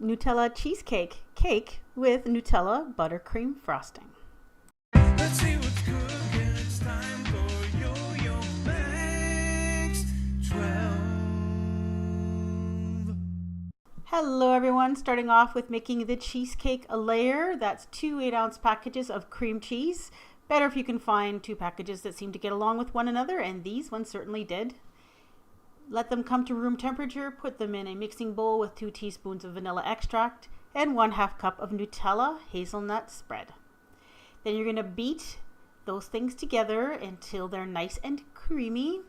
Nutella Cheesecake Cake with Nutella buttercream frosting. Let's see what's cooking. It's time for Yo-Yo Max 12. Hello everyone, starting off with making the cheesecake layer. That's 2 8-ounce packages of cream cheese. Better if you can find 2 packages that seem to get along with one another, and these ones certainly did. Let them come to room temperature. Put them in a mixing bowl with 2 teaspoons of vanilla extract and 1/2 cup of Nutella hazelnut spread. Then you're going to beat those things together until they're nice and creamy,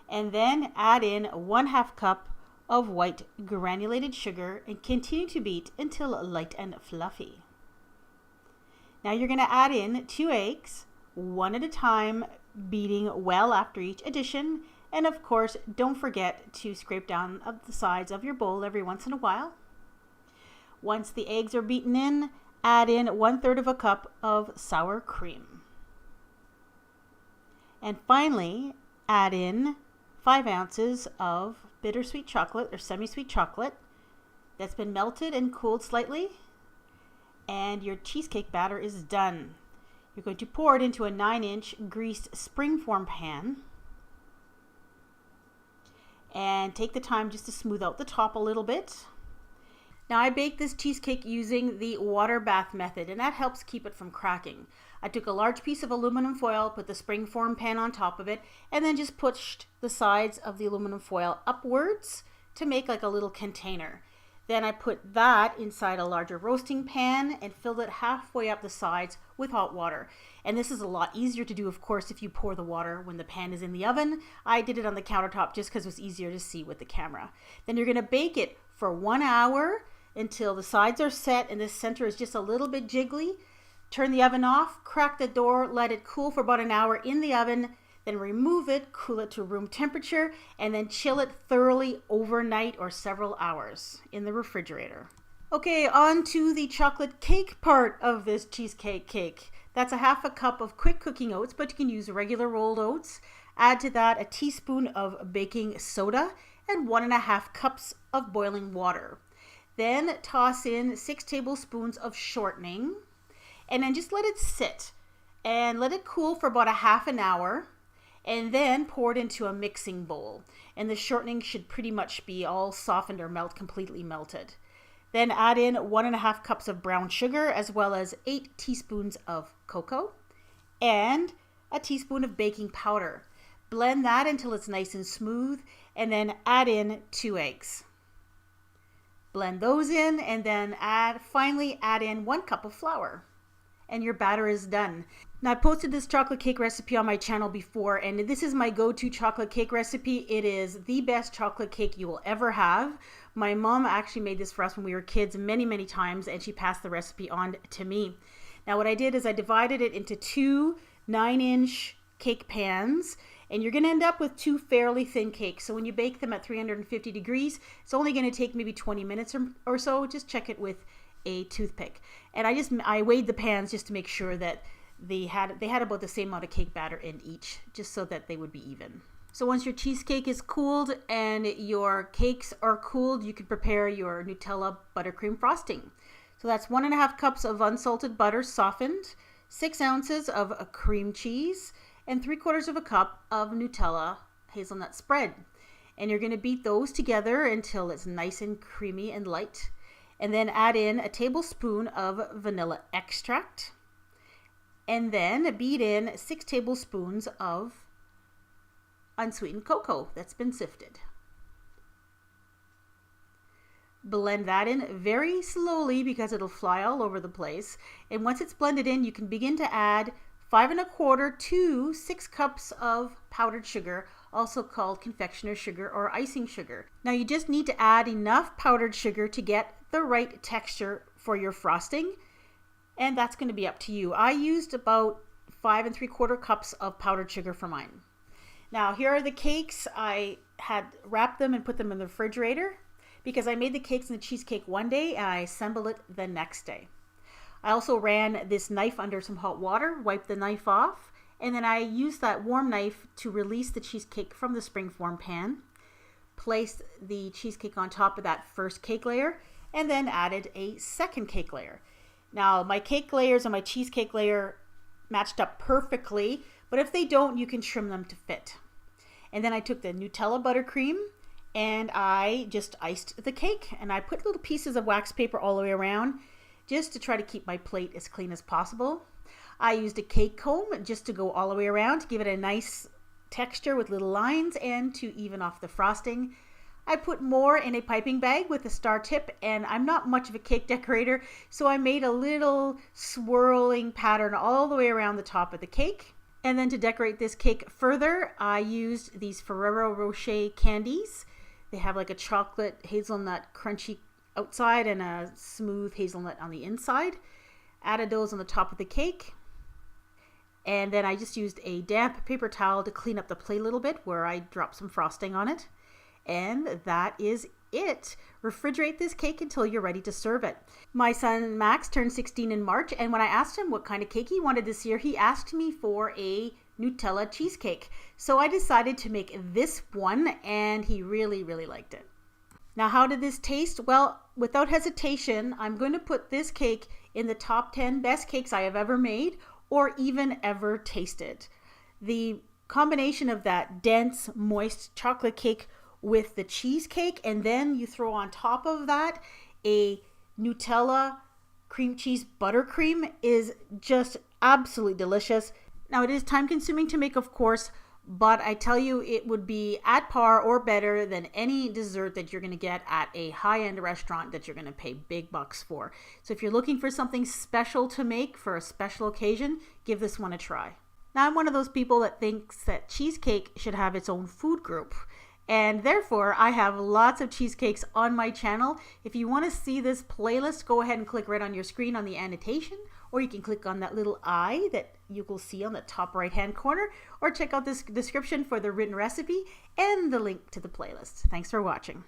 and then add in 1/2 cup of white granulated sugar and continue to beat until light and fluffy. Now you're going to add in 2 eggs, one at a time, beating well after each addition. And of course, don't forget to scrape down the sides of your bowl every once in a while. Once the eggs are beaten in, add in 1/3 of a cup of sour cream. And finally, add in 5 ounces of bittersweet chocolate or semi-sweet chocolate that's been melted and cooled slightly. And your cheesecake batter is done. You're going to pour it into a 9-inch greased springform pan. And take the time just to smooth out the top a little bit. Now I baked this cheesecake using the water bath method, and that helps keep it from cracking. I took a large piece of aluminum foil, put the springform pan on top of it, and then just pushed the sides of the aluminum foil upwards to make like a little container. Then I put that inside a larger roasting pan and filled it halfway up the sides with hot water. And this is a lot easier to do, of course, if you pour the water when the pan is in the oven. I did it on the countertop just because it was easier to see with the camera. Then you're going to bake it for 1 hour until the sides are set and the center is just a little bit jiggly. Turn the oven off, crack the door, let it cool for about an hour in the oven. Then remove it, cool it to room temperature, and then chill it thoroughly overnight or several hours in the refrigerator. Okay, on to the chocolate cake part of this cheesecake cake. That's 1/2 cup of quick cooking oats, but you can use regular rolled oats. Add to that a teaspoon of baking soda and 1.5 cups of boiling water. Then toss in 6 tablespoons of shortening, and then just let it sit and let it cool for about 1/2 hour. And then pour it into a mixing bowl. And the shortening should pretty much be all softened or completely melted. Then add in 1.5 cups of brown sugar, as well as 8 teaspoons of cocoa and a teaspoon of baking powder. Blend that until it's nice and smooth, and then add in 2 eggs. Blend those in, and then finally add in 1 cup of flour. And your batter is done. Now I posted this chocolate cake recipe on my channel before, and this is my go-to chocolate cake recipe. It is the best chocolate cake you will ever have. My mom actually made this for us when we were kids many times, and she passed the recipe on to me. Now what I did is I divided it into 2 9-inch cake pans, and you're going to end up with 2 fairly thin cakes. So when you bake them at 350 degrees, it's only going to take maybe 20 minutes or so. Just check it with a toothpick. And I weighed the pans just to make sure that they had about the same amount of cake batter in each, just so that they would be even. So once your cheesecake is cooled and your cakes are cooled, you can prepare your Nutella buttercream frosting. So that's 1.5 cups of unsalted butter softened, 6 ounces of cream cheese, and 3/4 of a cup of Nutella hazelnut spread. And you're going to beat those together until it's nice and creamy and light. And then add in a tablespoon of vanilla extract. And then beat in 6 tablespoons of unsweetened cocoa that's been sifted. Blend that in very slowly because it'll fly all over the place. And once it's blended in, you can begin to add 5 1/4 to 6 cups of powdered sugar, also called confectioner's sugar or icing sugar. Now you just need to add enough powdered sugar to get the right texture for your frosting, and that's going to be up to you. I used about 5 3/4 cups of powdered sugar for mine. Now here are the cakes. I had wrapped them and put them in the refrigerator because I made the cakes and the cheesecake one day and I assembled it the next day. I also ran this knife under some hot water, wiped the knife off, and then I used that warm knife to release the cheesecake from the springform pan. Place the cheesecake on top of that first cake layer, and then added a second cake layer. Now my cake layers and my cheesecake layer matched up perfectly, but if they don't, you can trim them to fit. And then I took the Nutella buttercream and I just iced the cake, and I put little pieces of wax paper all the way around just to try to keep my plate as clean as possible. I used a cake comb just to go all the way around to give it a nice texture with little lines and to even off the frosting. I put more in a piping bag with a star tip, and I'm not much of a cake decorator, so I made a little swirling pattern all the way around the top of the cake. And then to decorate this cake further, I used these Ferrero Rocher candies. They have like a chocolate hazelnut crunchy outside and a smooth hazelnut on the inside. Added those on the top of the cake. And then I just used a damp paper towel to clean up the plate a little bit where I dropped some frosting on it. And that is it. Refrigerate this cake until you're ready to serve it. My son Max turned 16 in March, and when I asked him what kind of cake he wanted this year, he asked me for a Nutella cheesecake. So I decided to make this one, and he really, really liked it. Now, how did this taste? Well, without hesitation, I'm going to put this cake in the top 10 best cakes I have ever made or even ever tasted. The combination of that dense, moist chocolate cake with the cheesecake, and then you throw on top of that a Nutella cream cheese buttercream, is just absolutely delicious. Now, it is time consuming to make, of course, but I tell you, it would be at par or better than any dessert that you're going to get at a high-end restaurant that you're going to pay big bucks for. So if you're looking for something special to make for a special occasion, give this one a try. Now, I'm one of those people that thinks that cheesecake should have its own food group. And therefore, I have lots of cheesecakes on my channel. If you want to see this playlist, go ahead and click right on your screen on the annotation, or you can click on that little eye that you will see on the top right hand corner, or check out this description for the written recipe and the link to the playlist. Thanks for watching.